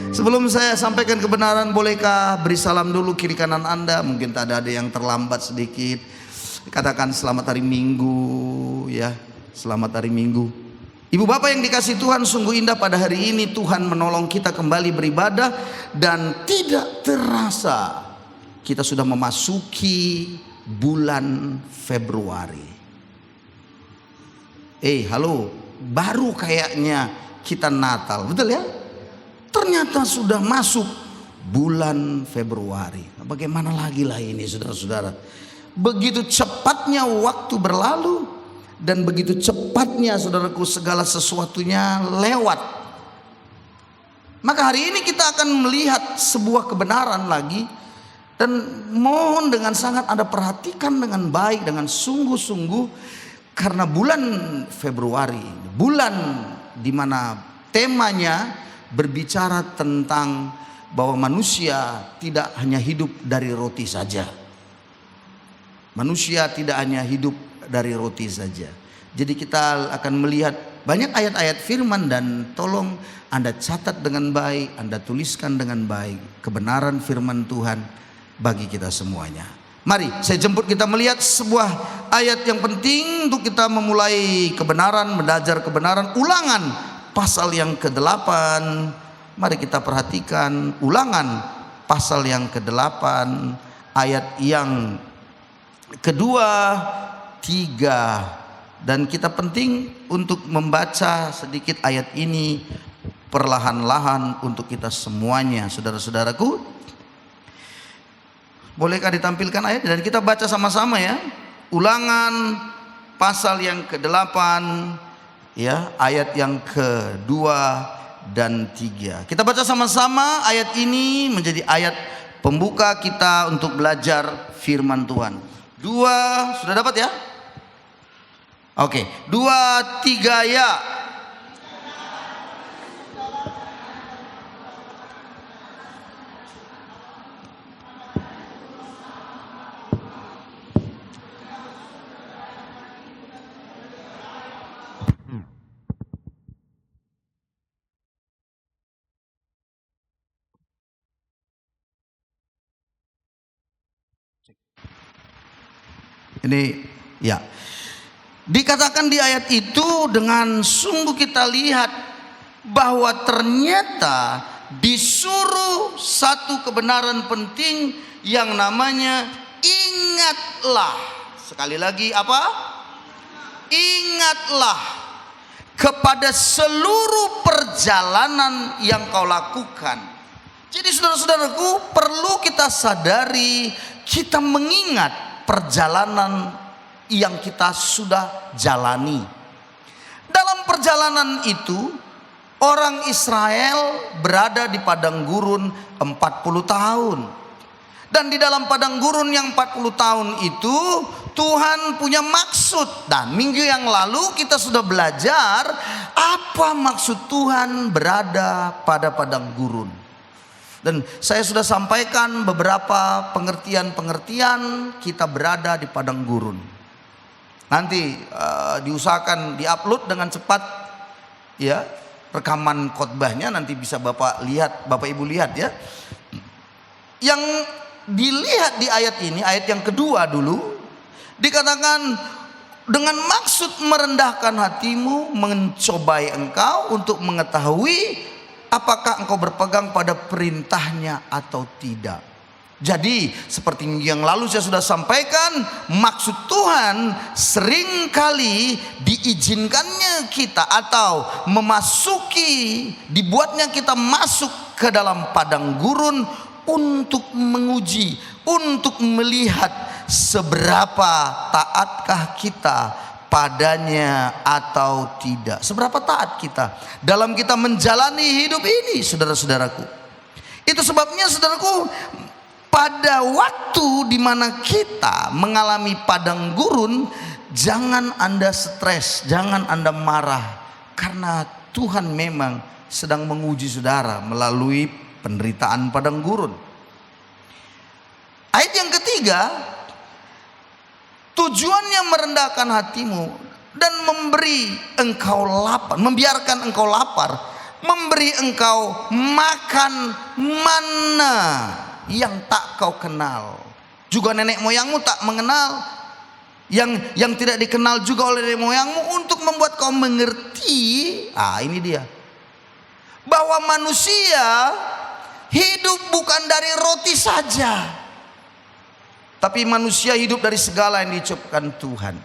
Sebelum saya sampaikan kebenaran, bolehkah beri salam dulu kiri kanan Anda? Mungkin tak ada yang terlambat sedikit. Katakan selamat hari Minggu ya. Selamat hari Minggu. Ibu bapak yang dikasih Tuhan, sungguh indah pada hari ini Tuhan menolong kita kembali beribadah. Dan tidak terasa kita sudah memasuki bulan Februari. Halo, baru kayaknya kita Natal, betul ya? Ternyata sudah masuk bulan Februari. Bagaimana lagi lah ini saudara-saudara? Begitu cepatnya waktu berlalu, dan begitu cepatnya saudaraku segala sesuatunya lewat. Maka hari ini kita akan melihat sebuah kebenaran lagi. Dan mohon dengan sangat Anda perhatikan dengan baik, dengan sungguh-sungguh. Karena bulan Februari, bulan dimana temanya berbicara tentang bahwa manusia tidak hanya hidup dari roti saja. Manusia tidak hanya hidup dari roti saja. Jadi kita akan melihat banyak ayat-ayat firman, dan tolong Anda catat dengan baik, Anda tuliskan dengan baik kebenaran firman Tuhan bagi kita semuanya. Mari saya jemput kita melihat sebuah ayat yang penting untuk kita memulai kebenaran, belajar kebenaran. Ulangan pasal yang ke-8. Mari kita perhatikan Ulangan pasal yang ke-8 ayat yang kedua, 3. Dan kita penting untuk membaca sedikit ayat ini perlahan-lahan untuk kita semuanya, saudara-saudaraku. Bolehkah ditampilkan ayat dan kita baca sama-sama ya? Ulangan pasal yang ke-8 ya, ayat yang kedua dan 3. Kita baca sama-sama. Ayat ini menjadi ayat pembuka kita untuk belajar firman Tuhan. 2, sudah dapat ya? Oke, 2, 3 ya. Ini ya, dikatakan di ayat itu dengan sungguh kita lihat bahwa ternyata disuruh satu kebenaran penting yang namanya ingatlah. Sekali lagi apa? Ingatlah kepada seluruh perjalanan yang kau lakukan. Jadi saudara-saudaraku, perlu kita sadari, kita mengingat perjalanan yang kita sudah jalani. Dalam perjalanan itu, orang Israel berada di padang gurun 40 tahun. Dan di dalam padang gurun yang 40 tahun itu, Tuhan punya maksud. Dan minggu yang lalu kita sudah belajar apa maksud Tuhan berada pada padang gurun. Dan saya sudah sampaikan beberapa pengertian-pengertian kita berada di padang gurun. Nanti diusahakan diupload dengan cepat ya, rekaman khotbahnya nanti bisa Bapak lihat, Bapak Ibu lihat ya. Yang dilihat di ayat ini, ayat yang kedua dulu, dikatakan dengan maksud merendahkan hatimu, mencobai engkau untuk mengetahui apakah engkau berpegang pada perintahnya atau tidak. Jadi seperti yang lalu saya sudah sampaikan, maksud Tuhan seringkali diizinkannya kita atau memasuki, dibuatnya kita masuk ke dalam padang gurun untuk menguji, untuk melihat seberapa taatkah kita padanya atau tidak. Seberapa taat kita dalam kita menjalani hidup ini, saudara-saudaraku. Itu sebabnya saudaraku, pada waktu dimana kita mengalami padang gurun, jangan Anda stres, jangan Anda marah, karena Tuhan memang sedang menguji saudara melalui penderitaan padang gurun. Ayat yang ketiga, tujuannya merendahkan hatimu dan memberi engkau lapar, membiarkan engkau lapar memberi engkau makan mana yang tak kau kenal. Juga nenek moyangmu tak mengenal, yang tidak dikenal juga oleh nenek moyangmu, untuk membuat kau mengerti. Ini dia, bahwa manusia hidup bukan dari roti saja, tapi manusia hidup dari segala yang diucapkan Tuhan.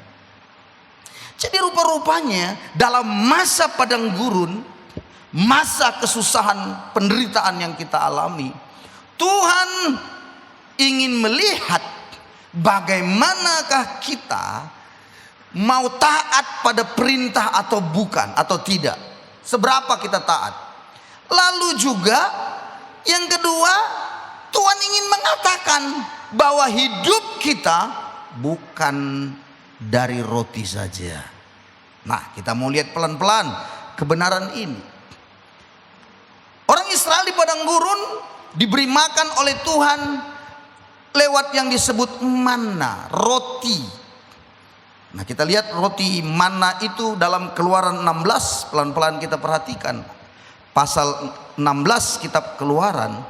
Jadi rupa-rupanya dalam masa padang gurun, masa kesusahan, penderitaan yang kita alami, Tuhan ingin melihat bagaimanakah kita mau taat pada perintah atau bukan, atau tidak. Seberapa kita taat. Lalu juga yang kedua, Tuhan ingin mengatakan bahwa hidup kita bukan dari roti saja. Nah, kita mau lihat pelan-pelan kebenaran ini. Orang Israel di padang gurun diberi makan oleh Tuhan lewat yang disebut manna, roti. Nah, kita lihat roti manna itu dalam Keluaran 16, pelan-pelan kita perhatikan. Pasal 16 kitab Keluaran.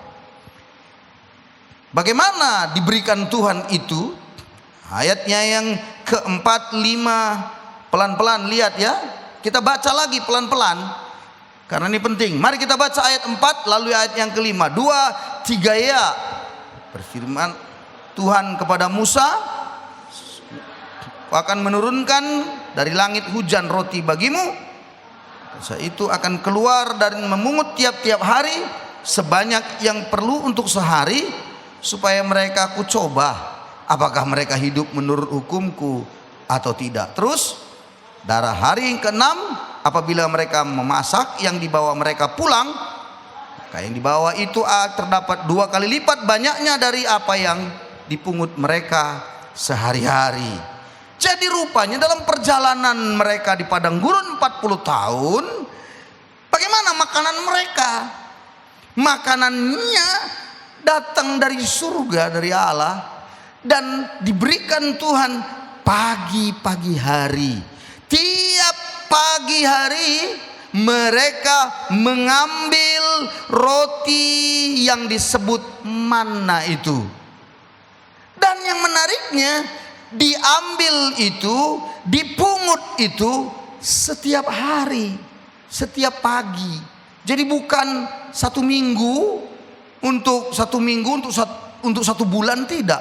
Bagaimana diberikan Tuhan itu? Ayatnya yang keempat, lima, pelan-pelan lihat ya. Kita baca lagi pelan-pelan, karena ini penting. Mari kita baca ayat 4 lalu ayat yang kelima. 2, 3 ya. Berfirman Tuhan kepada Musa, "Aku akan menurunkan dari langit hujan roti bagimu. Itu akan keluar dan memungut tiap-tiap hari sebanyak yang perlu untuk sehari, supaya mereka aku coba apakah mereka hidup menurut hukumku atau tidak." Terus darah hari yang ke-6, apabila mereka memasak yang dibawa mereka pulang, maka yang dibawa itu terdapat 2 kali lipat banyaknya dari apa yang dipungut mereka sehari-hari. Jadi rupanya dalam perjalanan mereka di padang gurun 40 tahun, bagaimana makanan mereka? Makanannya datang dari surga, dari Allah, dan diberikan Tuhan pagi-pagi hari. Tiap pagi hari mereka mengambil roti yang disebut manna itu. Dan yang menariknya, diambil itu, dipungut itu setiap hari, setiap pagi. Jadi bukan satu minggu untuk satu bulan, tidak.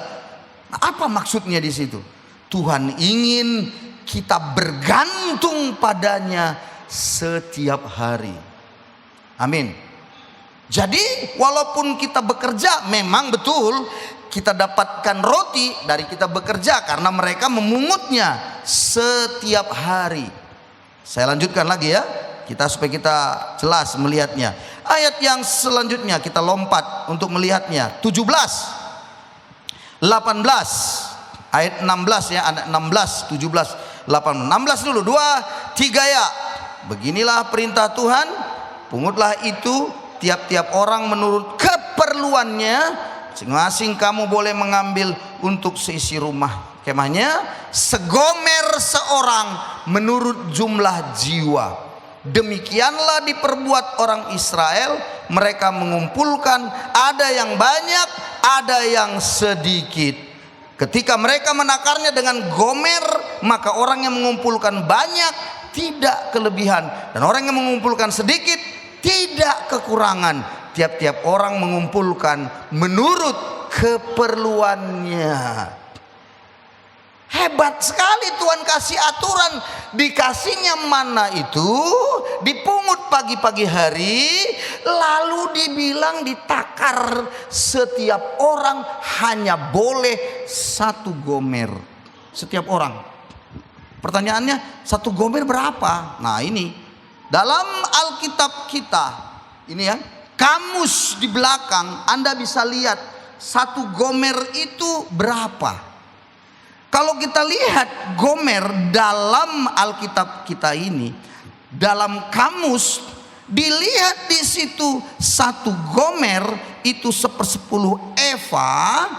Nah, apa maksudnya di situ? Tuhan ingin kita bergantung padanya setiap hari. Amin. Jadi walaupun kita bekerja, memang betul kita dapatkan roti dari kita bekerja, karena mereka memungutnya setiap hari. Saya lanjutkan lagi ya, supaya kita jelas melihatnya. Ayat yang selanjutnya kita lompat untuk melihatnya. 17, 18, ayat 16 ya, ayat 16, 17, 18. 16 dulu, 2, 3 ya. Beginilah perintah Tuhan, pungutlah itu tiap-tiap orang menurut keperluannya. Masing-masing kamu boleh mengambil untuk seisi rumah kemahnya, segomer seorang menurut jumlah jiwa. Demikianlah diperbuat orang Israel. Mereka mengumpulkan, ada yang banyak, ada yang sedikit. Ketika mereka menakarnya dengan gomer, maka orang yang mengumpulkan banyak tidak kelebihan, dan orang yang mengumpulkan sedikit tidak kekurangan. Tiap-tiap orang mengumpulkan menurut keperluannya. Hebat sekali Tuhan kasih aturan. Dikasihnya mana itu, dipungut pagi-pagi hari, lalu dibilang ditakar setiap orang hanya boleh 1 gomer setiap orang. Pertanyaannya, 1 gomer berapa? Nah ini dalam Alkitab kita ini ya, kamus di belakang Anda bisa lihat 1 gomer itu berapa. Kalau kita lihat gomer dalam Alkitab kita ini, dalam kamus dilihat di situ 1 gomer itu 1/10 eva,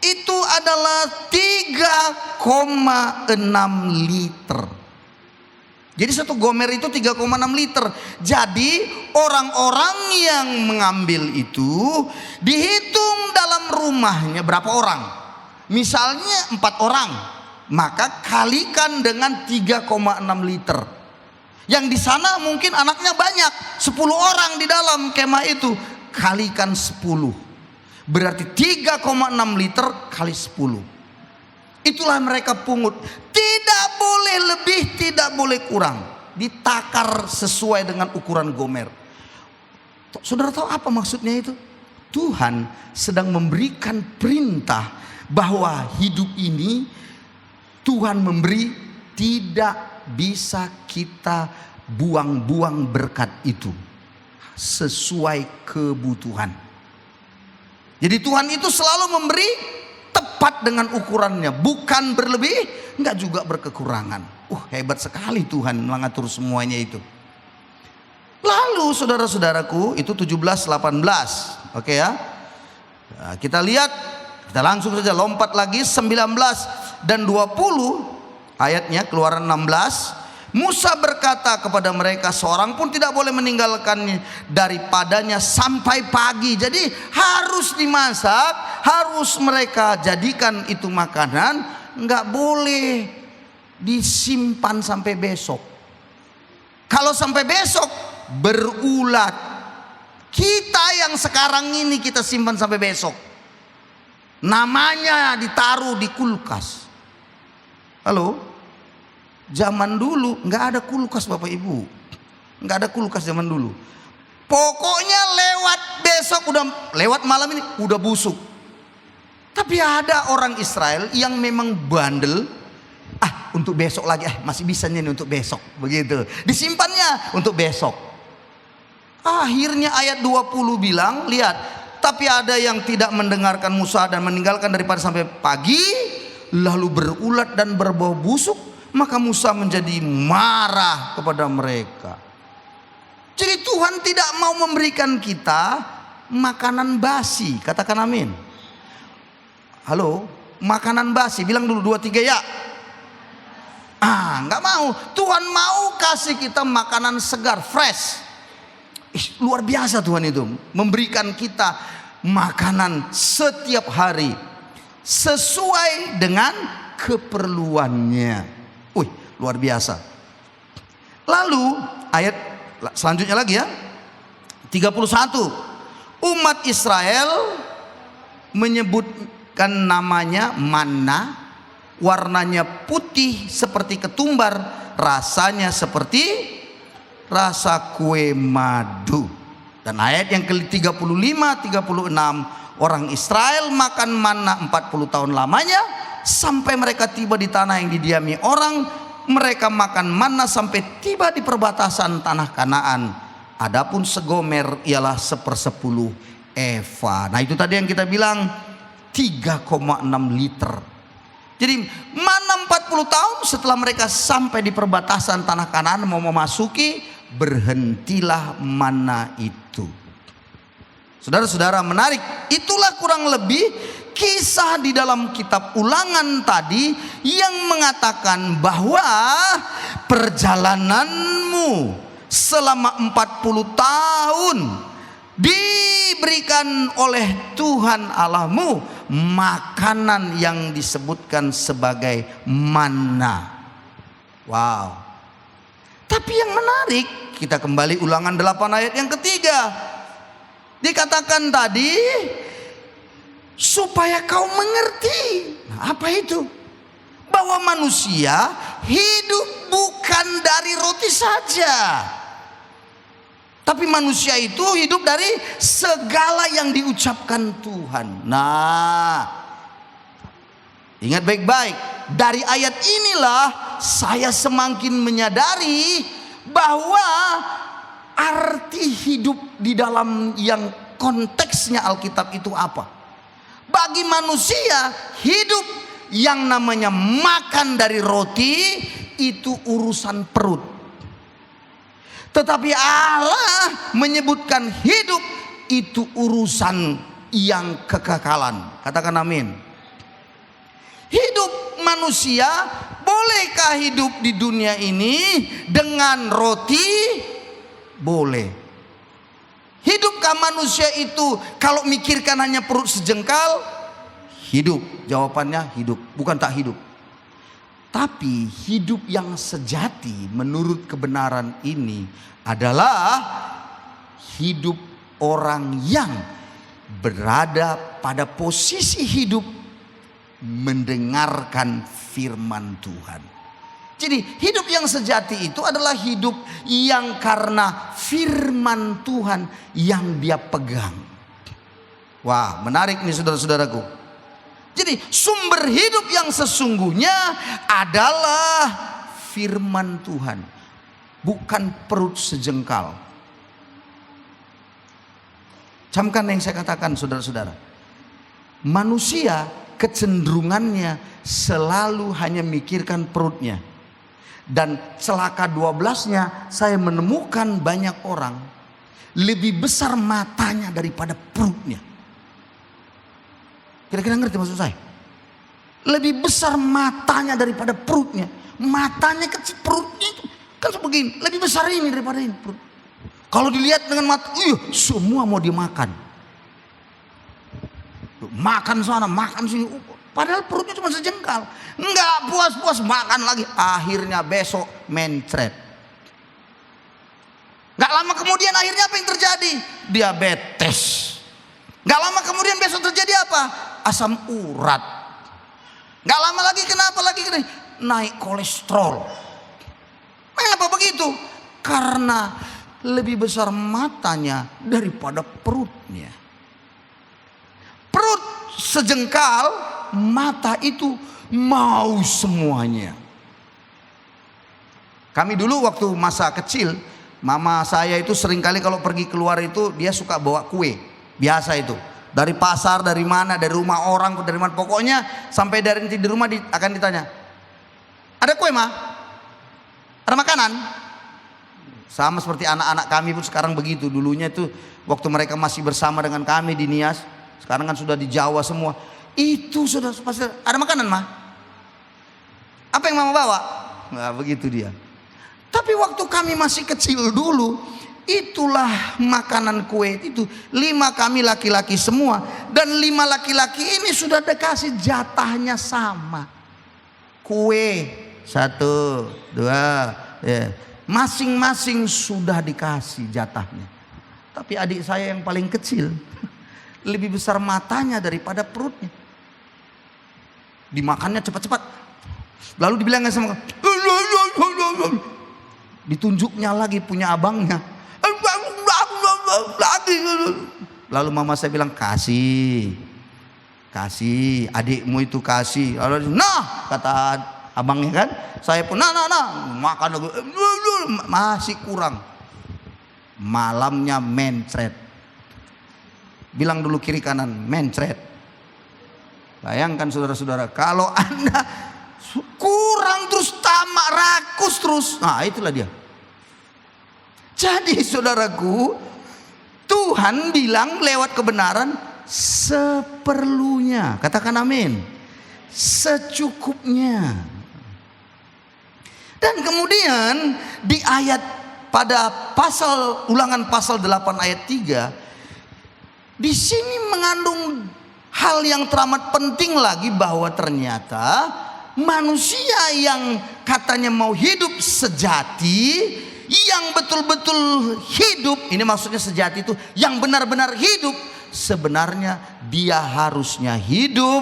itu adalah 3,6 liter. Jadi satu gomer itu 3,6 liter. Jadi orang-orang yang mengambil itu dihitung dalam rumahnya berapa orang. Misalnya 4 orang, maka kalikan dengan 3,6 liter. Yang di sana mungkin anaknya banyak, 10 orang di dalam kemah itu, kalikan 10. Berarti 3,6 liter kali 10. Itulah mereka pungut. Tidak boleh lebih, tidak boleh kurang. Ditakar sesuai dengan ukuran gomer. Saudara tahu apa maksudnya itu? Tuhan sedang memberikan perintah bahwa hidup ini Tuhan memberi, tidak bisa kita buang-buang berkat itu sesuai kebutuhan. Jadi Tuhan itu selalu memberi tepat dengan ukurannya, bukan berlebih, enggak juga berkekurangan. Hebat sekali Tuhan mengatur semuanya itu. Lalu saudara-saudaraku, itu 17, 18. Oke ya. Nah, kita lihat, kita langsung saja lompat lagi 19 dan 20 ayatnya, Keluaran 16. Musa berkata kepada mereka, seorang pun tidak boleh meninggalkannya daripadanya sampai pagi. Jadi harus dimasak, harus mereka jadikan itu makanan, nggak boleh disimpan sampai besok. Kalau sampai besok berulat. Kita yang sekarang ini kita simpan sampai besok, namanya ditaruh di kulkas. Halo? Zaman dulu nggak ada kulkas Bapak Ibu, nggak ada kulkas zaman dulu. Pokoknya lewat besok, udah lewat malam ini udah busuk. Tapi ada orang Israel yang memang bandel, untuk besok lagi, masih bisa nih untuk besok, begitu. Disimpannya untuk besok. Akhirnya ayat 20 bilang, lihat, tapi ada yang tidak mendengarkan Musa dan meninggalkan daripada sampai pagi, lalu berulat dan berbau busuk. Maka Musa menjadi marah kepada mereka. Jadi Tuhan tidak mau memberikan kita makanan basi. Katakan amin. Halo, makanan basi. Bilang dulu 2, 3 ya. Nggak mau. Tuhan mau kasih kita makanan segar, fresh. Luar biasa Tuhan itu. Memberikan kita makanan setiap hari sesuai dengan keperluannya. Luar biasa. Lalu ayat selanjutnya lagi ya, 31. Umat Israel menyebutkan namanya manna, warnanya putih seperti ketumbar, rasanya seperti rasa kue madu. Dan ayat yang ke-35, 36, orang Israel makan manna 40 tahun lamanya sampai mereka tiba di tanah yang didiami orang. Mereka makan manna sampai tiba di perbatasan tanah Kanaan. Adapun segomer ialah 1/10 eva. Nah itu tadi yang kita bilang 3,6 liter. Jadi manna 40 tahun setelah mereka sampai di perbatasan tanah Kanaan mau memasuki, berhentilah manna itu. Saudara-saudara, menarik. Itulah kurang lebih kisah di dalam kitab Ulangan tadi yang mengatakan bahwa perjalananmu selama 40 tahun diberikan oleh Tuhan Allahmu makanan yang disebutkan sebagai manna. Wow. Tapi yang menarik, kita kembali Ulangan 8 ayat yang ketiga. Dikatakan tadi supaya kau mengerti. Nah, apa itu? Bahwa manusia hidup bukan dari roti saja, tapi manusia itu hidup dari segala yang diucapkan Tuhan. Nah, ingat baik-baik, dari ayat inilah saya semakin menyadari bahwa arti hidup di dalam yang konteksnya Alkitab itu apa. Bagi manusia, hidup yang namanya makan dari roti itu urusan perut. Tetapi Allah menyebutkan hidup itu urusan yang kekekalan. Katakan amin. Hidup manusia boleh Bolehkah hidup di dunia ini dengan roti? Boleh. Hidupkah manusia itu kalau mikirkan hanya perut sejengkal? Hidup. Jawabannya hidup, bukan tak hidup. Tapi hidup yang sejati menurut kebenaran ini adalah hidup orang yang berada pada posisi hidup mendengarkan firman Tuhan. Jadi hidup yang sejati itu adalah hidup yang karena firman Tuhan yang dia pegang. Wah, menarik nih saudara-saudaraku. Jadi sumber hidup yang sesungguhnya adalah firman Tuhan, bukan perut sejengkal. Camkan yang saya katakan saudara-saudara. Manusia kecenderungannya selalu hanya mikirkan perutnya. Dan celaka 12-nya saya menemukan banyak orang lebih besar matanya daripada perutnya. Kira-kira ngerti maksud saya? Lebih besar matanya daripada perutnya. Matanya kecil, perutnya itu kan sebegini, lebih besar ini daripada ini perut. Kalau dilihat dengan mata, semua mau dimakan. Makan sana, makan sini. Padahal perutnya cuma sejengkal. Enggak puas-puas makan lagi. Akhirnya besok mencret. Enggak lama kemudian akhirnya apa yang terjadi? Diabetes. Enggak lama kemudian besok terjadi apa? Asam urat. Enggak lama lagi kenapa lagi? Naik kolesterol. Mengapa begitu? Karena lebih besar matanya daripada perutnya. Perut sejengkal, mata itu mau semuanya. Kami dulu waktu masa kecil, mama saya itu seringkali kalau pergi keluar itu dia suka bawa kue. Biasa itu. Dari pasar, dari mana, dari rumah orang, dari mana. Pokoknya sampai dari di rumah akan ditanya, ada kue mah? Ada makanan? Sama seperti anak-anak kami pun sekarang begitu. Dulunya itu waktu mereka masih bersama dengan kami di Nias. Sekarang kan sudah di Jawa semua. Itu sudah pasti ada makanan mah. Apa yang mama bawa? Nah, begitu dia. Tapi waktu kami masih kecil dulu, itulah makanan kue itu. 5 kami laki-laki semua. Dan 5 laki-laki ini sudah dikasih jatahnya sama. Kue 1, 2 ya. Masing-masing sudah dikasih jatahnya. Tapi adik saya yang paling kecil lebih besar matanya daripada perutnya. Dimakannya cepat-cepat. Lalu dibilangnya sama, ditunjuknya lagi punya abangnya. Lalu mama saya bilang, kasih adikmu itu kasih. Lalu, nah kata abangnya kan, saya pun nah makan masih kurang. Malamnya mencret. Bilang dulu kiri kanan, mencret. Bayangkan saudara-saudara, kalau Anda kurang terus, tamak, rakus terus, nah itulah dia. Jadi saudaraku, Tuhan bilang lewat kebenaran seperlunya. Katakan amin. Secukupnya. Dan kemudian di ayat pada Ulangan pasal 8 ayat 3, di sini mengandung hal yang teramat penting lagi, bahwa ternyata manusia yang katanya mau hidup sejati, yang betul-betul hidup, ini maksudnya sejati itu yang benar-benar hidup, sebenarnya dia harusnya hidup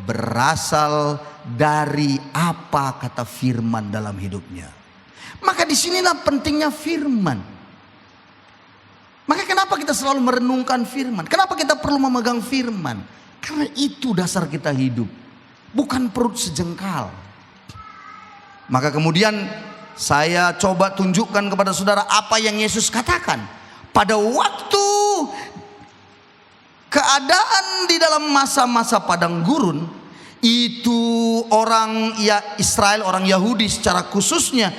berasal dari apa kata firman dalam hidupnya. Maka disinilah pentingnya firman. Maka kenapa kita selalu merenungkan firman? Kenapa kita perlu memegang firman? Karena itu dasar kita hidup, bukan perut sejengkal. Maka kemudian saya coba tunjukkan kepada saudara apa yang Yesus katakan. Pada waktu keadaan di dalam masa-masa padang gurun, itu orang Israel, orang Yahudi secara khususnya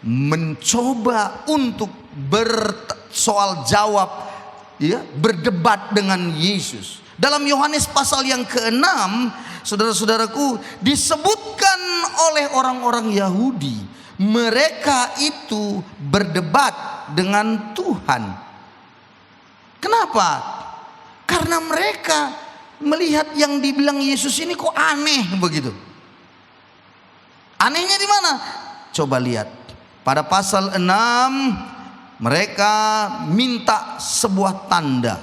mencoba untuk bersoal jawab, ya, berdebat dengan Yesus. Dalam Yohanes pasal yang ke-6, saudara-saudaraku, disebutkan oleh orang-orang Yahudi, mereka itu berdebat dengan Tuhan. Kenapa? Karena mereka melihat yang dibilang Yesus ini kok aneh begitu. Anehnya di mana? Coba lihat. Pada pasal 6 mereka minta sebuah tanda.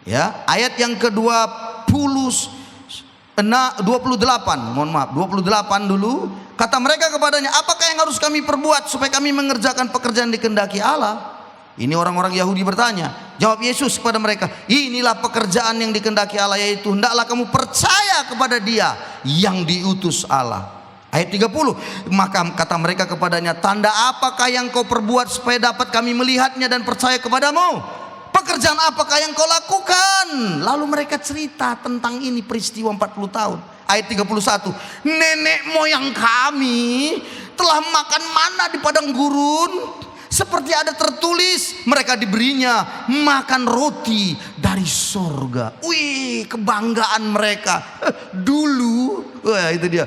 Ya, ayat yang ke-28, mohon maaf, 28 dulu. Kata mereka kepadanya, apakah yang harus kami perbuat supaya kami mengerjakan pekerjaan dikehendaki Allah? Ini orang-orang Yahudi bertanya. Jawab Yesus kepada mereka, inilah pekerjaan yang dikehendaki Allah, yaitu hendaklah kamu percaya kepada Dia yang diutus Allah. Ayat 30, maka kata mereka kepadanya, tanda apakah yang kau perbuat supaya dapat kami melihatnya dan percaya kepadamu? Pekerjaan apakah yang kau lakukan? Lalu mereka cerita tentang ini peristiwa 40 tahun. Ayat 31, nenek moyang kami telah makan mana di padang gurun, seperti ada tertulis, mereka diberinya makan roti dari sorga. Wih, kebanggaan mereka dulu. Wah, itu dia.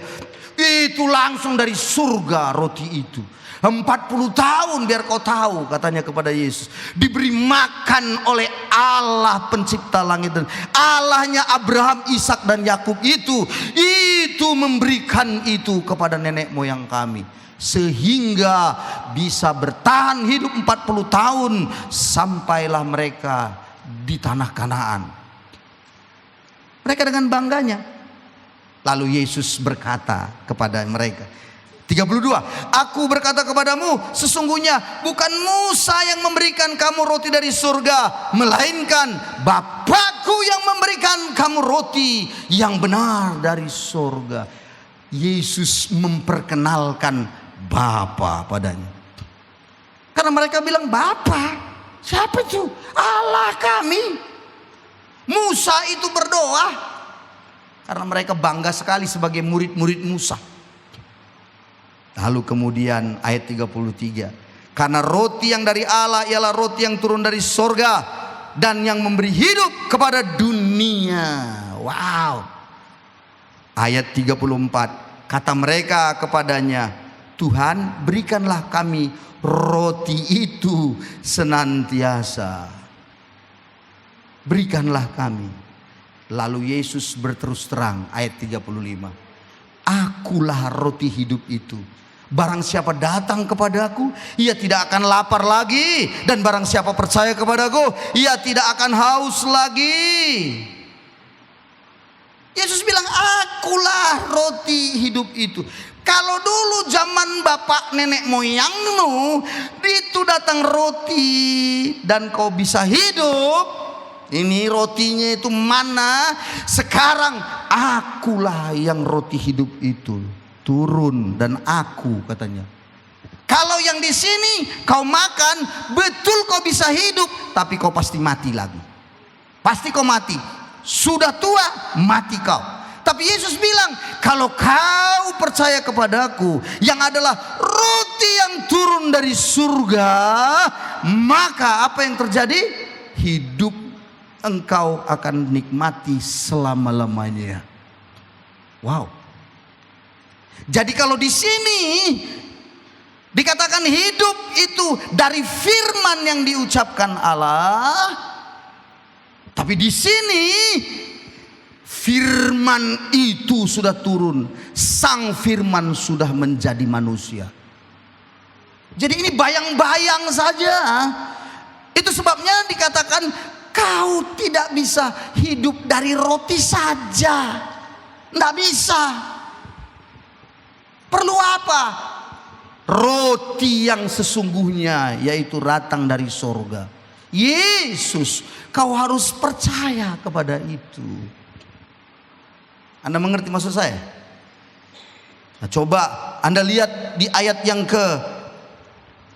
Itu langsung dari surga roti itu. 40 tahun biar kau tahu, katanya kepada Yesus, diberi makan oleh Allah pencipta langit dan Allahnya Abraham, Ishak dan Yakub itu memberikan itu kepada nenek moyang kami, sehingga bisa bertahan hidup 40 tahun sampailah mereka di tanah Kanaan. Mereka dengan bangganya. Lalu Yesus berkata kepada mereka, 32, aku berkata kepadamu, sesungguhnya bukan Musa yang memberikan kamu roti dari surga, melainkan Bapakku yang memberikan kamu roti yang benar dari surga. Yesus memperkenalkan Bapa padanya. Karena mereka bilang, Bapa, siapa itu? Allah kami. Musa itu berdoa. Karena mereka bangga sekali sebagai murid-murid Musa. Lalu kemudian ayat 33, karena roti yang dari Allah ialah roti yang turun dari sorga dan yang memberi hidup kepada dunia. Wow. Ayat 34, kata mereka kepadanya, Tuhan, berikanlah kami roti itu senantiasa. Berikanlah kami. Lalu Yesus berterus terang, ayat 35, akulah roti hidup itu. Barang siapa datang kepadaku, ia tidak akan lapar lagi. Dan barang siapa percaya kepadaku, ia tidak akan haus lagi. Yesus bilang, akulah roti hidup itu. Kalau dulu zaman bapak nenek moyangmu itu datang roti dan kau bisa hidup, ini rotinya itu mana? Sekarang akulah yang roti hidup itu turun dan aku, katanya. Kalau yang di sini kau makan, betul kau bisa hidup, tapi kau pasti mati lagi. Pasti kau mati. Sudah tua, mati kau. Tapi Yesus bilang, kalau kau percaya kepadaku yang adalah roti yang turun dari surga, maka apa yang terjadi? Hidup engkau akan nikmati selama-lamanya. Wow. Jadi kalau di sini dikatakan hidup itu dari firman yang diucapkan Allah, tapi di sini firman itu sudah turun, sang firman sudah menjadi manusia. Jadi ini bayang-bayang saja. Itu sebabnya dikatakan kau tidak bisa hidup dari roti saja. Tidak bisa. Perlu apa? Roti yang sesungguhnya, yaitu datang dari sorga. Yesus, kau harus percaya kepada itu. Anda mengerti maksud saya? Nah, coba Anda lihat di ayat yang ke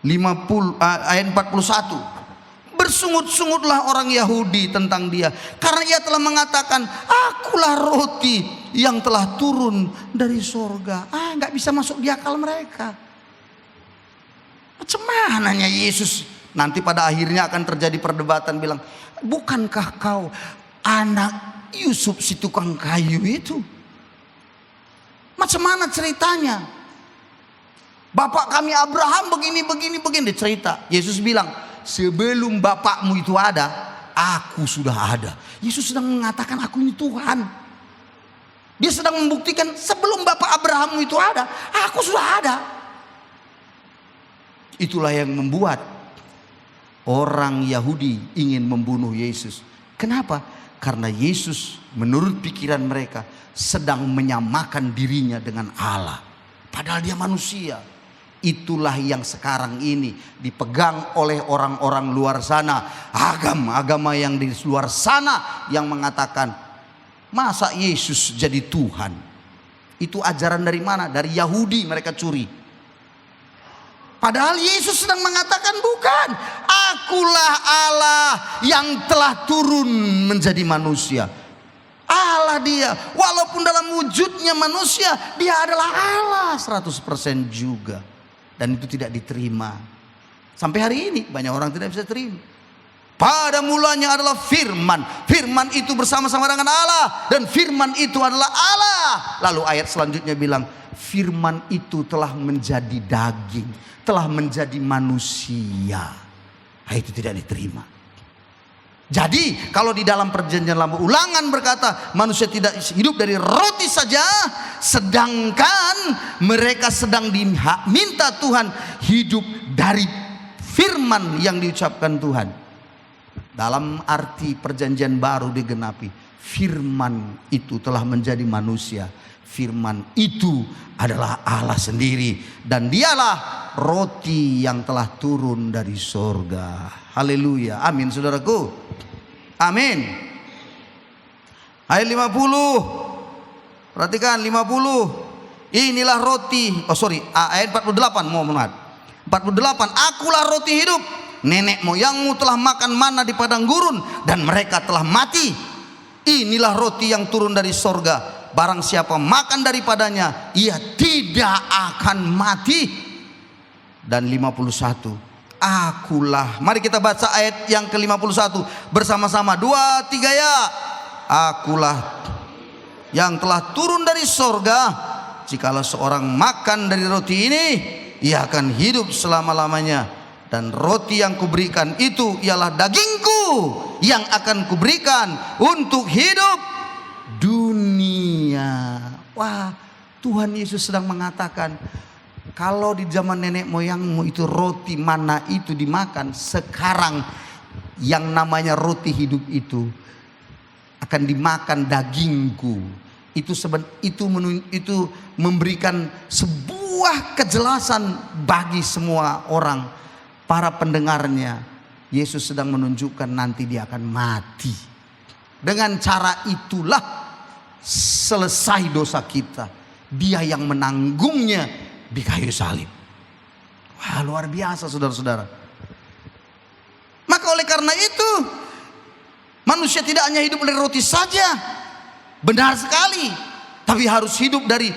50, ayat 41. Bersungut-sungutlah orang Yahudi tentang dia, karena ia telah mengatakan, akulah roti yang telah turun dari sorga. Nggak bisa masuk di akal mereka. Macam mananya Yesus? Nanti pada akhirnya akan terjadi perdebatan, bilang, bukankah kau anak Yusuf si tukang kayu itu. Macam mana ceritanya? Bapak kami Abraham begini. Dia cerita. Yesus bilang, sebelum bapakmu itu ada, aku sudah ada. Yesus sedang mengatakan aku ini Tuhan. Dia sedang membuktikan sebelum bapak Abrahammu itu ada, aku sudah ada. Itulah yang membuat orang Yahudi ingin membunuh Yesus. Kenapa? Karena Yesus menurut pikiran mereka sedang menyamakan dirinya dengan Allah. Padahal dia manusia. Itulah yang sekarang ini dipegang oleh orang-orang luar sana. Agama yang di luar sana yang mengatakan, masa Yesus jadi Tuhan? Itu ajaran dari mana? Dari Yahudi mereka curi. Padahal Yesus sedang mengatakan bukan. Akulah Allah yang telah turun menjadi manusia. Allah dia. Walaupun dalam wujudnya manusia, dia adalah Allah 100% juga. Dan itu tidak diterima. Sampai hari ini banyak orang tidak bisa terima. Pada mulanya adalah firman. Firman itu bersama-sama dengan Allah. Dan firman itu adalah Allah. Lalu ayat selanjutnya bilang, firman itu telah menjadi daging, telah menjadi manusia. Nah, itu tidak diterima. Jadi kalau di dalam perjanjian lama Ulangan berkata manusia tidak hidup dari roti saja, sedangkan mereka sedang diminta Tuhan hidup dari firman yang diucapkan Tuhan. Dalam arti perjanjian baru digenapi, firman itu telah menjadi manusia. Firman itu adalah Allah sendiri, dan dialah roti yang telah turun dari sorga. Haleluya, amin saudaraku, amin. Ayat 50, perhatikan 50. Inilah roti, ayat 48, mohon maaf. 48, akulah roti hidup. Nenek moyangmu telah makan mana di padang gurun, dan mereka telah mati. Inilah roti yang turun dari sorga. Barang siapa makan daripadanya, ia tidak akan mati. Dan 51, akulah. Mari kita baca ayat yang ke-51 bersama-sama. 2, 3 ya. Akulah yang telah turun dari sorga. Jikalau seorang makan dari roti ini, ia akan hidup selama-lamanya. Dan roti yang kuberikan itu ialah dagingku yang akan kuberikan untuk hidup dunia. Wah, Tuhan Yesus sedang mengatakan, kalau di zaman nenek moyangmu itu roti mana itu dimakan, sekarang yang namanya roti hidup itu akan dimakan dagingku. Itu memberikan sebuah kejelasan bagi semua orang, para pendengarnya. Yesus sedang menunjukkan nanti dia akan mati. Dengan cara itulah selesai dosa kita. Dia yang menanggungnya di kayu salib. Wah, luar biasa saudara-saudara. Maka oleh karena itu, manusia tidak hanya hidup dari roti saja, benar sekali, tapi harus hidup dari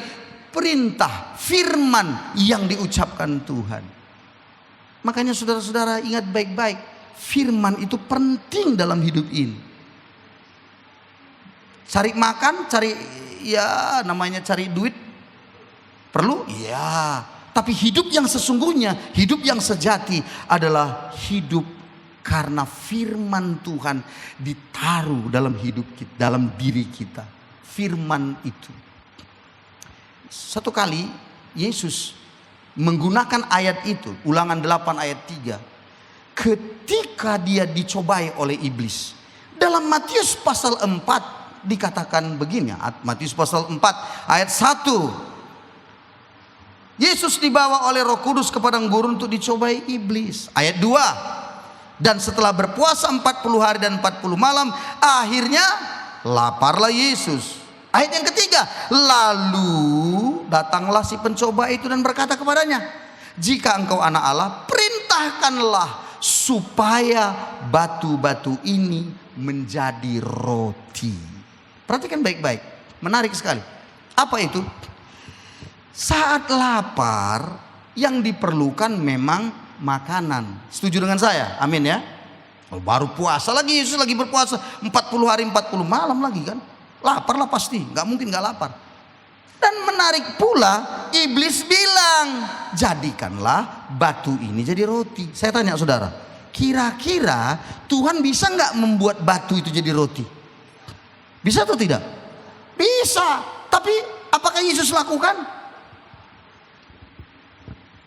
perintah, firman yang diucapkan Tuhan. Makanya saudara-saudara ingat baik-baik, firman itu penting dalam hidup ini. Cari makan, cari duit, perlu? Iya. Tapi hidup yang sesungguhnya, hidup yang sejati adalah hidup karena firman Tuhan ditaruh dalam hidup kita, dalam diri kita. Firman itu. Satu kali Yesus menggunakan ayat itu, Ulangan 8 ayat 3, ketika dia dicobai oleh iblis. Dalam Matius pasal 4 dikatakan begini, Matius pasal 4 ayat 1. Yesus dibawa oleh Roh Kudus ke padang gurun untuk dicobai iblis. Ayat 2. Dan setelah berpuasa 40 hari dan 40 malam, akhirnya laparlah Yesus. Ayat yang ketiga, lalu datanglah si pencoba itu dan berkata kepadanya, jika engkau anak Allah, perintahkanlah supaya batu-batu ini menjadi roti. Perhatikan baik-baik, menarik sekali. Apa itu? Saat lapar, yang diperlukan memang makanan. Setuju dengan saya? Amin ya. Oh, baru puasa lagi, Yesus lagi berpuasa 40 hari 40 malam lagi kan. Lapar lah pasti, nggak mungkin nggak lapar. Dan menarik pula, iblis bilang, jadikanlah batu ini jadi roti. Saya tanya saudara, kira-kira Tuhan bisa nggak membuat batu itu jadi roti? Bisa atau tidak? Bisa. Tapi apakah Yesus lakukan?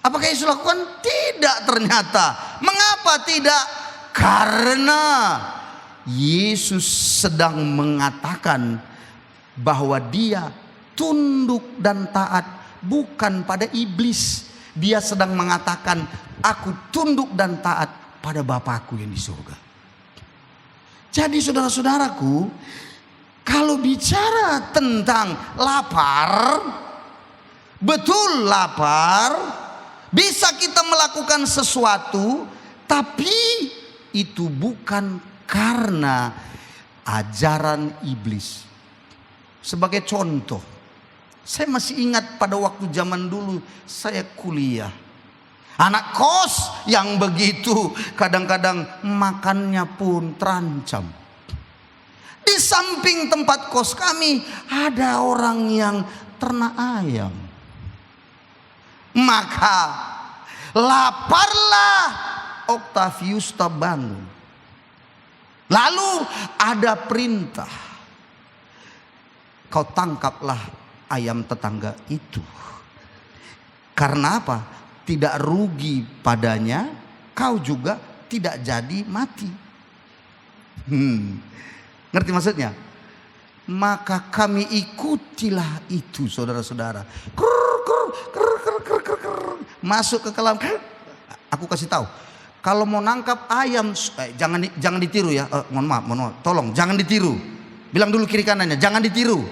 Apakah Yesus lakukan? Tidak ternyata. Mengapa tidak? Karena Yesus sedang mengatakan bahwa dia tunduk dan taat bukan pada iblis. Dia sedang mengatakan, aku tunduk dan taat pada Bapakku yang di surga. Jadi saudara-saudaraku, kalau bicara tentang lapar, betul lapar, bisa kita melakukan sesuatu, tapi itu bukan karena ajaran iblis. Sebagai contoh, saya masih ingat pada waktu zaman dulu saya kuliah. Anak kos yang begitu kadang-kadang makannya pun terancam. Di samping tempat kos kami ada orang yang ternak ayam. Maka laparlah Octavius terbangun. Lalu ada perintah, kau tangkaplah ayam tetangga itu. Karena apa? Tidak rugi padanya, kau juga tidak jadi mati. Ngerti maksudnya? Maka kami ikutilah itu, saudara-saudara. Masuk ke kolam. Aku kasih tahu, kalau mau nangkap ayam, jangan ditiru ya. Mohon maaf, tolong jangan ditiru. Bilang dulu kiri kanannya, jangan ditiru.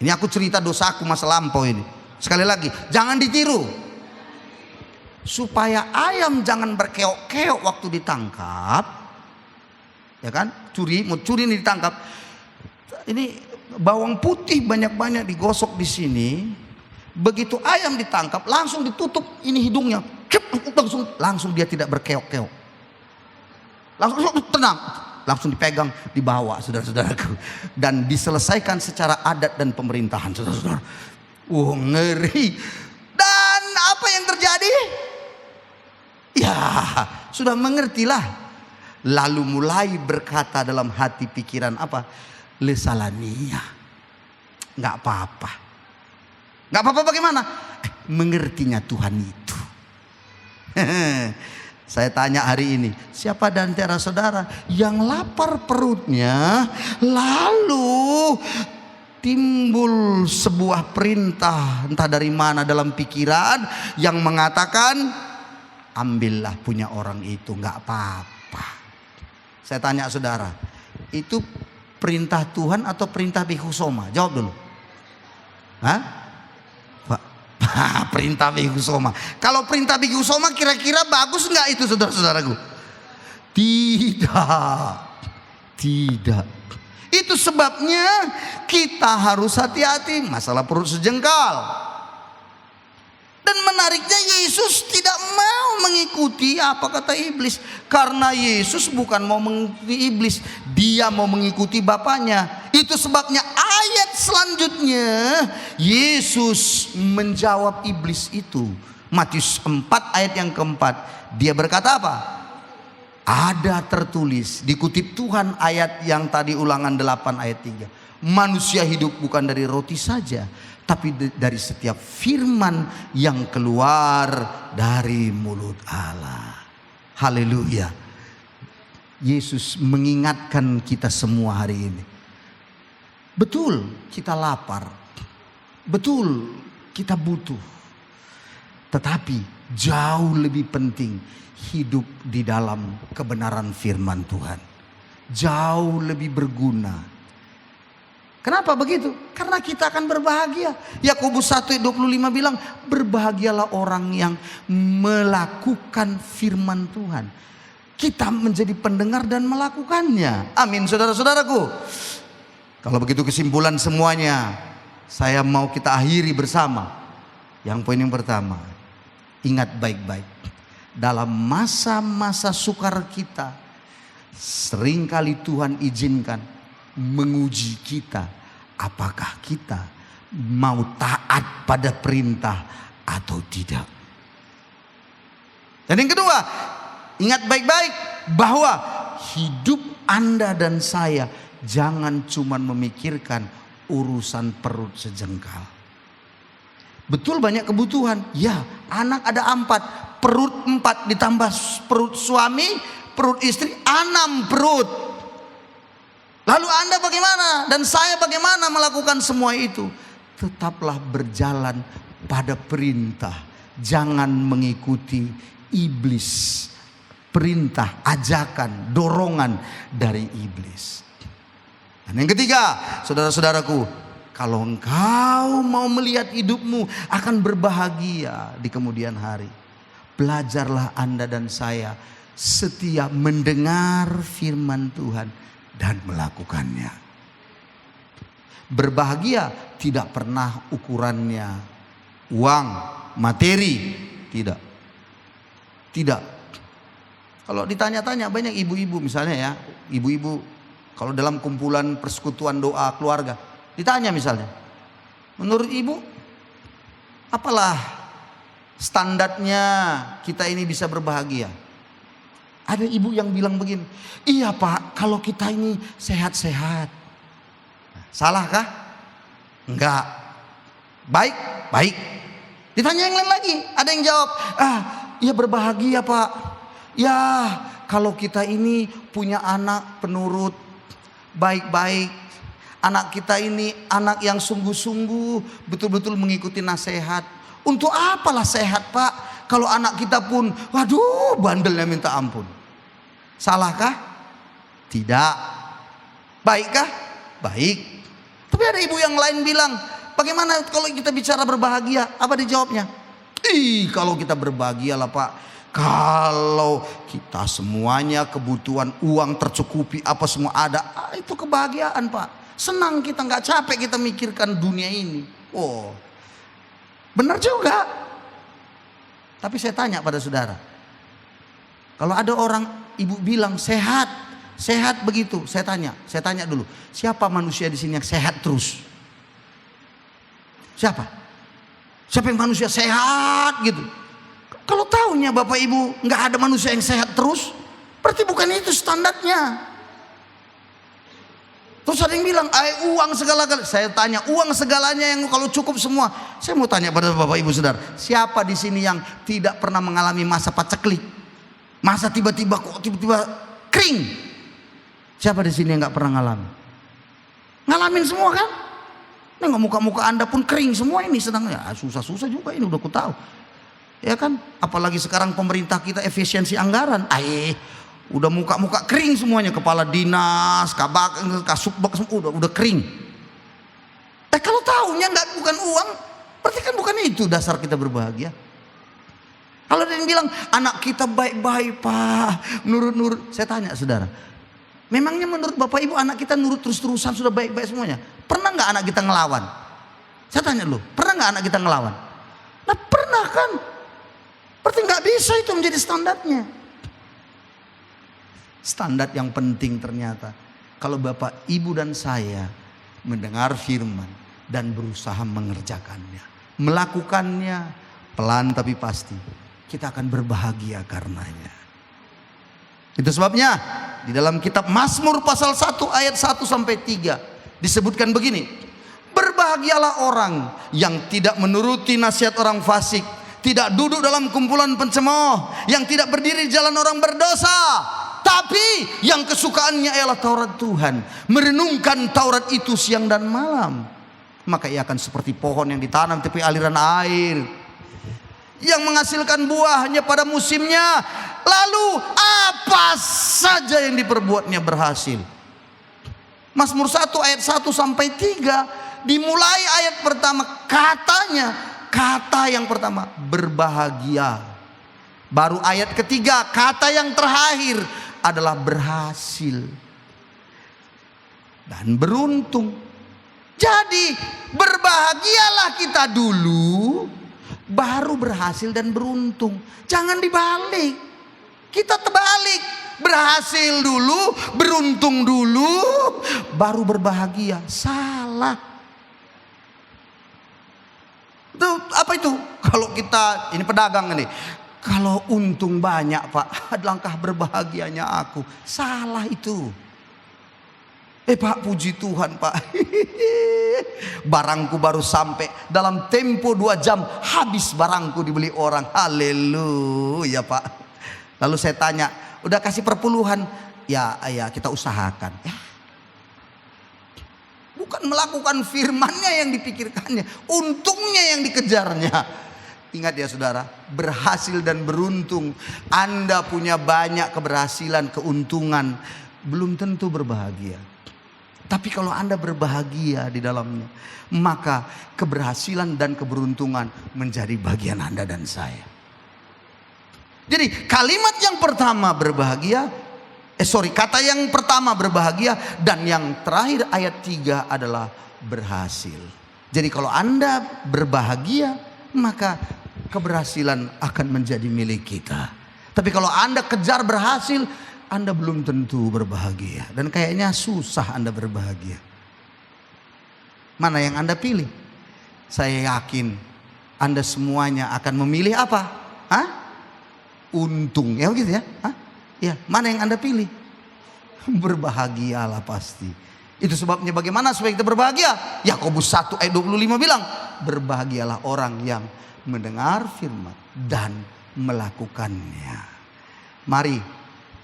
Ini aku cerita dosaku masa lampau ini. Sekali lagi, jangan ditiru. Supaya ayam jangan berkeok-keok waktu ditangkap, ya kan? Mau curi ini ditangkap. Ini bawang putih banyak-banyak digosok di sini. Begitu ayam ditangkap, langsung ditutup ini hidungnya. Langsung dia tidak berkeok-keok. Langsung tenang. Langsung dipegang, dibawa, saudara-saudaraku. Dan diselesaikan secara adat dan pemerintahan, saudara-saudara. Ngeri. Dan apa yang terjadi? Ya, sudah mengertilah. Lalu mulai berkata dalam hati pikiran apa? Lesalania. Nggak apa-apa. Nggak apa-apa bagaimana? Mengertinya Tuhan itu. Saya tanya hari ini, siapa di antara saudara yang lapar perutnya, lalu timbul sebuah perintah entah dari mana dalam pikiran yang mengatakan, ambillah punya orang itu, nggak apa-apa. Saya tanya saudara, itu perintah Tuhan atau perintah Bikhu Soma? Jawab dulu. Hah? Perintah Bikhu Soma. Kalau perintah Bikhu Soma kira-kira bagus nggak itu, saudara-saudaraku? Tidak. Itu sebabnya kita harus hati-hati masalah perut sejengkal. Dan menariknya Yesus tidak mau mengikuti apa kata iblis. Karena Yesus bukan mau mengikuti iblis, dia mau mengikuti Bapaknya. Itu sebabnya ayat selanjutnya Yesus menjawab iblis itu. Matius 4 ayat yang keempat. Dia berkata apa? Ada tertulis, dikutip Tuhan ayat yang tadi Ulangan 8 ayat 3. Manusia hidup bukan dari roti saja, tapi dari setiap firman yang keluar dari mulut Allah. Haleluya. Yesus mengingatkan kita semua hari ini. Betul kita lapar. Betul kita butuh. Tetapi jauh lebih penting hidup di dalam kebenaran firman Tuhan. Jauh lebih berguna. Kenapa begitu? Karena kita akan berbahagia. Yakobus 1:25 bilang, berbahagialah orang yang melakukan firman Tuhan. Kita menjadi pendengar dan melakukannya. Amin, saudara-saudaraku. Kalau begitu kesimpulan semuanya, saya mau kita akhiri bersama. Yang poin yang pertama, ingat baik-baik. dalam masa-masa sukar kita, seringkali Tuhan izinkan menguji kita, apakah kita mau taat pada perintah atau tidak. Dan yang kedua, ingat baik-baik bahwa hidup Anda dan saya jangan cuma memikirkan urusan perut sejengkal. Betul banyak kebutuhan, ya, anak ada 4, perut 4 ditambah perut suami, perut istri 6 perut. Lalu Anda bagaimana dan saya bagaimana melakukan semua itu? Tetaplah berjalan pada perintah, jangan mengikuti iblis, perintah, ajakan, dorongan dari iblis. Dan yang ketiga, saudara-saudaraku, kalau engkau mau melihat hidupmu akan berbahagia di kemudian hari, belajarlah Anda dan saya setia mendengar firman Tuhan dan melakukannya. Berbahagia tidak pernah ukurannya uang, materi, tidak. Tidak. Kalau ditanya-tanya banyak ibu-ibu misalnya ya, ibu-ibu kalau dalam kumpulan persekutuan doa keluarga, ditanya misalnya, menurut ibu apalah standarnya kita ini bisa berbahagia? Ada ibu yang bilang begini, iya Pak, kalau kita ini sehat-sehat. Salahkah? Enggak. Baik, baik. Ditanya yang lain lagi, ada yang jawab, iya berbahagia Pak. Ya kalau kita ini punya anak penurut, baik-baik. Anak kita ini anak yang sungguh-sungguh betul-betul mengikuti nasihat. Untuk apalah sehat Pak, kalau anak kita pun waduh bandelnya minta ampun. Salahkah? Tidak. Baikkah? Baik. Tapi ada ibu yang lain bilang, bagaimana kalau kita bicara berbahagia? Apa dijawabnya? Kalau kita berbahagia lah Pak, kalau kita semuanya kebutuhan uang tercukupi, apa semua ada, itu kebahagiaan Pak. Senang kita, nggak capek kita mikirkan dunia ini. Oh, benar juga. Tapi saya tanya pada saudara, kalau ada orang ibu bilang sehat, sehat begitu, saya tanya dulu, siapa manusia di sini yang sehat terus? Siapa? Siapa yang manusia sehat gitu? Kalau tahunya Bapak Ibu nggak ada manusia yang sehat terus, berarti bukan itu standarnya. Terus ada yang bilang, uang segala-galanya. Saya tanya, uang segalanya yang kalau cukup semua. Saya mau tanya pada Bapak Ibu Saudara, siapa di sini yang tidak pernah mengalami masa paceklik? Masa tiba-tiba kering? Siapa di sini yang nggak pernah ngalamin? Ngalamin semua kan? Nengok muka-muka Anda pun kering semua ini sedang ya susah-susah juga ini udah ku tahu. Ya kan? Apalagi sekarang pemerintah kita efisiensi anggaran. Udah muka-muka kering semuanya, kepala dinas, kabak, kasubag udah kering. Kalau tahunya bukan uang, berarti kan bukan itu dasar kita berbahagia. Kalau ada yang bilang anak kita baik-baik Pak, nurut-nurut, saya tanya saudara, memangnya menurut Bapak Ibu anak kita nurut terus-terusan sudah baik-baik semuanya? Pernah nggak anak kita ngelawan? Saya tanya dulu, pernah nggak anak kita ngelawan? Nah pernah kan? Berarti nggak bisa itu menjadi standarnya. Standar yang penting ternyata kalau Bapak, Ibu dan saya mendengar firman dan berusaha mengerjakannya, melakukannya pelan tapi pasti, kita akan berbahagia karenanya. Itu sebabnya di dalam kitab Mazmur pasal 1 ayat 1 sampai 3 disebutkan begini, berbahagialah orang yang tidak menuruti nasihat orang fasik, tidak duduk dalam kumpulan pencemooh, yang tidak berdiri di jalan orang berdosa, tapi yang kesukaannya ialah Taurat Tuhan, merenungkan Taurat itu siang dan malam. Maka ia akan seperti pohon yang ditanam tepi aliran air, yang menghasilkan buahnya pada musimnya, lalu apa saja yang diperbuatnya berhasil. Mazmur 1 ayat 1 sampai 3 dimulai ayat pertama, kata yang pertama berbahagia. Baru ayat ketiga kata yang terakhir adalah berhasil dan beruntung. Jadi berbahagialah kita dulu, baru berhasil dan beruntung. Jangan dibalik. Kita terbalik. Berhasil dulu, beruntung dulu, baru berbahagia. Salah. Itu apa itu? Kalau kita, ini pedagang nih. Kalau untung banyak Pak, alangkah berbahagianya aku. Salah itu. Pak, puji Tuhan Pak. Barangku baru sampai, dalam tempo 2 jam habis barangku dibeli orang. Haleluya Pak. Lalu saya tanya, udah kasih perpuluhan? Ya kita usahakan. Bukan melakukan firmannya yang dipikirkannya, untungnya yang dikejarnya. Ingat ya saudara, berhasil dan beruntung. Anda punya banyak keberhasilan, keuntungan, belum tentu berbahagia. Tapi kalau Anda berbahagia di dalamnya, maka keberhasilan dan keberuntungan menjadi bagian Anda dan saya. Jadi kalimat yang pertama berbahagia, kata yang pertama berbahagia, dan yang terakhir ayat 3 adalah berhasil. Jadi kalau Anda berbahagia, maka keberhasilan akan menjadi milik kita. Tapi kalau Anda kejar berhasil, Anda belum tentu berbahagia. Dan kayaknya susah Anda berbahagia. Mana yang Anda pilih? Saya yakin Anda semuanya akan memilih apa? Untung, ya begitu ya? Ya, mana yang Anda pilih? Berbahagialah pasti. Itu sebabnya bagaimana supaya kita berbahagia? Yakobus 1 ayat 25 bilang, berbahagialah orang yang mendengar firman dan melakukannya. Mari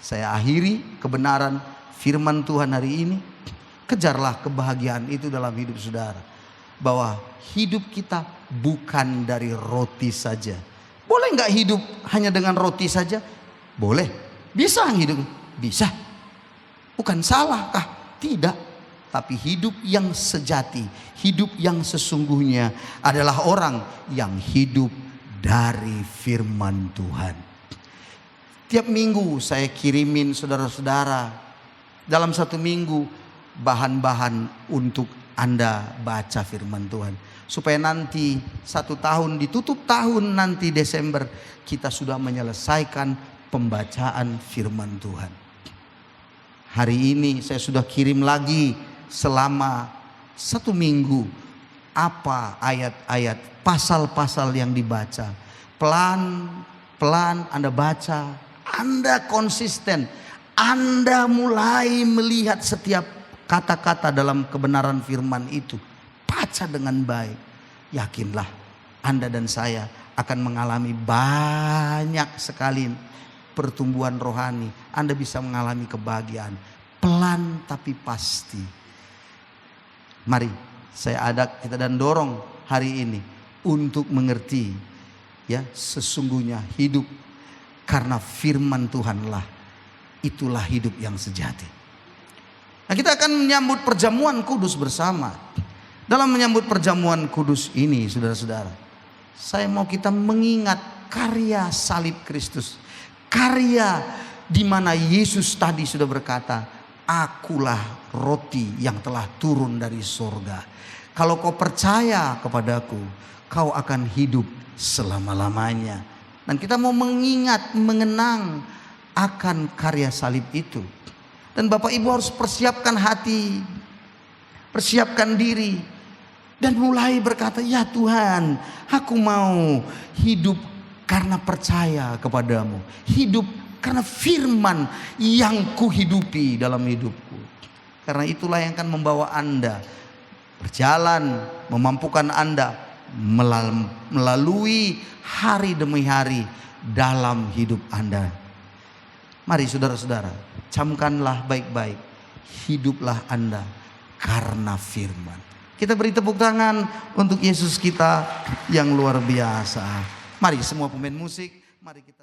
saya akhiri kebenaran firman Tuhan hari ini. Kejarlah kebahagiaan itu dalam hidup saudara. Bahwa hidup kita bukan dari roti saja. Boleh nggak hidup hanya dengan roti saja? Boleh. Bisa hidup? Bisa. Bukan salah kah? Tidak. Tapi hidup yang sejati, hidup yang sesungguhnya adalah orang yang hidup dari firman Tuhan. Tiap minggu saya kirimin saudara-saudara dalam 1 minggu bahan-bahan untuk Anda baca firman Tuhan. Supaya nanti 1 tahun, ditutup tahun nanti Desember, kita sudah menyelesaikan pembacaan firman Tuhan. Hari ini saya sudah kirim lagi selama 1 minggu apa ayat-ayat, pasal-pasal yang dibaca. Pelan-pelan Anda baca, Anda konsisten, Anda mulai melihat setiap kata-kata dalam kebenaran firman itu. Baca dengan baik. Yakinlah Anda dan saya akan mengalami banyak sekali pertumbuhan rohani. Anda bisa mengalami kebahagiaan. Pelan tapi pasti. Mari saya ajak kita dan dorong hari ini untuk mengerti ya, sesungguhnya hidup karena firman Tuhanlah, itulah hidup yang sejati. Nah, kita akan menyambut perjamuan kudus bersama. Dalam menyambut perjamuan kudus ini, saudara-saudara, saya mau kita mengingat karya salib Kristus. Karya di mana Yesus tadi sudah berkata, akulah roti yang telah turun dari sorga. Kalau kau percaya kepadaku, kau akan hidup selama-lamanya. Dan kita mau mengingat, mengenang akan karya salib itu. Dan Bapak Ibu harus persiapkan hati, persiapkan diri. Dan mulai berkata, ya Tuhan, aku mau hidup karena percaya kepadamu. Hidup karena firman yang kuhidupi dalam hidupku. Karena itulah yang akan membawa Anda berjalan, memampukan Anda melalui hari demi hari dalam hidup Anda. Mari saudara-saudara, camkanlah baik-baik. Hiduplah Anda karena firman. Kita beri tepuk tangan untuk Yesus kita yang luar biasa. Mari semua pemain musik, mari kita